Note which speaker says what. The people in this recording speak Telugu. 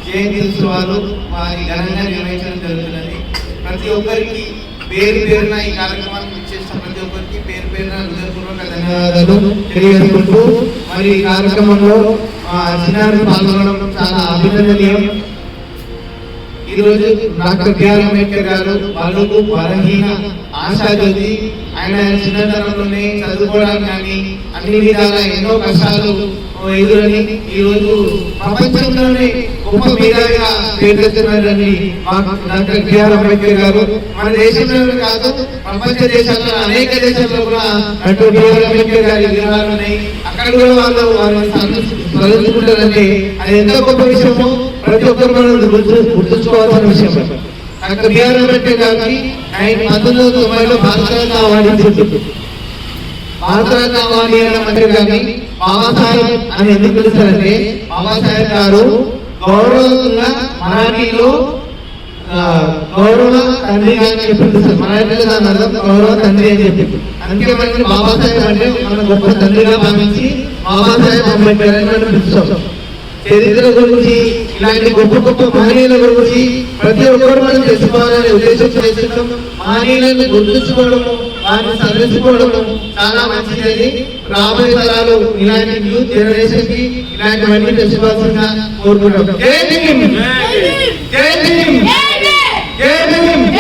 Speaker 1: జయంతి ఉత్సవాలు వారి ఘనంగా నిర్వహించడం జరుగుతున్నది. ప్రతి ఒక్కరికి పేరు పేరున ఈ కార్యక్రమానికి ఇచ్చేసిన ప్రతి ఒక్కరికి పేరు పేరున హృదయపూర్వక ధన్యవాదాలు తెలియజేసుకుంటూ మరి ఈ కార్యక్రమంలో చిన్నారులు పాల్గొనడం చాలా అభినందనీయం. ఈరోజు డాక్టర్ బిఆర్ అంబేద్కర్ గారు బడుగు బలహీన ఆశాజ్యోతి. ఆయన చిన్నతనంలోనే చదువుకోవడానికి కానీ అన్ని విధాలా ఎన్నో కష్టాలు ఎదురని ఈరోజు ప్రపంచంలోనే గొప్ప మేధావిగా పేరు తెస్తున్నారని డాక్టర్ బిఆర్ అంబేద్కర్ గారు మన దేశంలో కాదు ప్రపంచ దేశాల్లో అనేక దేశాల్లో కూడా డాక్టర్ బిఆర్ అంబేద్కర్ గారి విగ్రహాలు ఉన్నాయి. అక్కడ కూడా వాళ్ళు స్మరించుకుంటారంటే అది ఎంతో గొప్ప విషయము. ప్రతి ఒక్కరు మనం గుర్తుంచుకోవాల్సిన విషయం. డాక్టర్ బిఆర్ అంబేద్కర్ గారికి 1990లో భారతరత్న అవార్డు ఇచ్చింది. భారతరత్న అవార్డు ఇవ్వడం కానీ బాబాసాహెబ్ అని ఎందుకు పిలుస్తారంటే బాబాసాహెబ్ గారు గౌరవంగా మరాఠీలో గౌరవ తండ్రి అని పిలుస్తారు. మరాఠీలో దాని అర్థం గౌరవ తండ్రి అని చెప్పి. అందుకే మనకి బాబాసాహెబ్ అంటే మన గొప్ప తండ్రిగా భావించి బాబాసాహెబ్ అంబేద్కర్ అని మనం పిలుస్తాం. చరిత్ర గురించి ఇలాంటి గొప్ప గొప్ప మహనీయుల గురించి ప్రతి ఒక్కరు మనం తెలుసుకోవాలనే ఉద్దేశం చేస్తున్నాం. మహనీయులను గుర్తుంచుకోవడము, వారిని సంరక్షించుకోవడము చాలా మంచిది. రాబోయే తరాలు ఇలాంటి న్యూ జనరేషన్ కి ఇలాంటివన్నీ తెలుసుకోవాల్సిందిగా కోరుకుంటాం. జై భీమ్, జై భీమ్, జై భీమ్.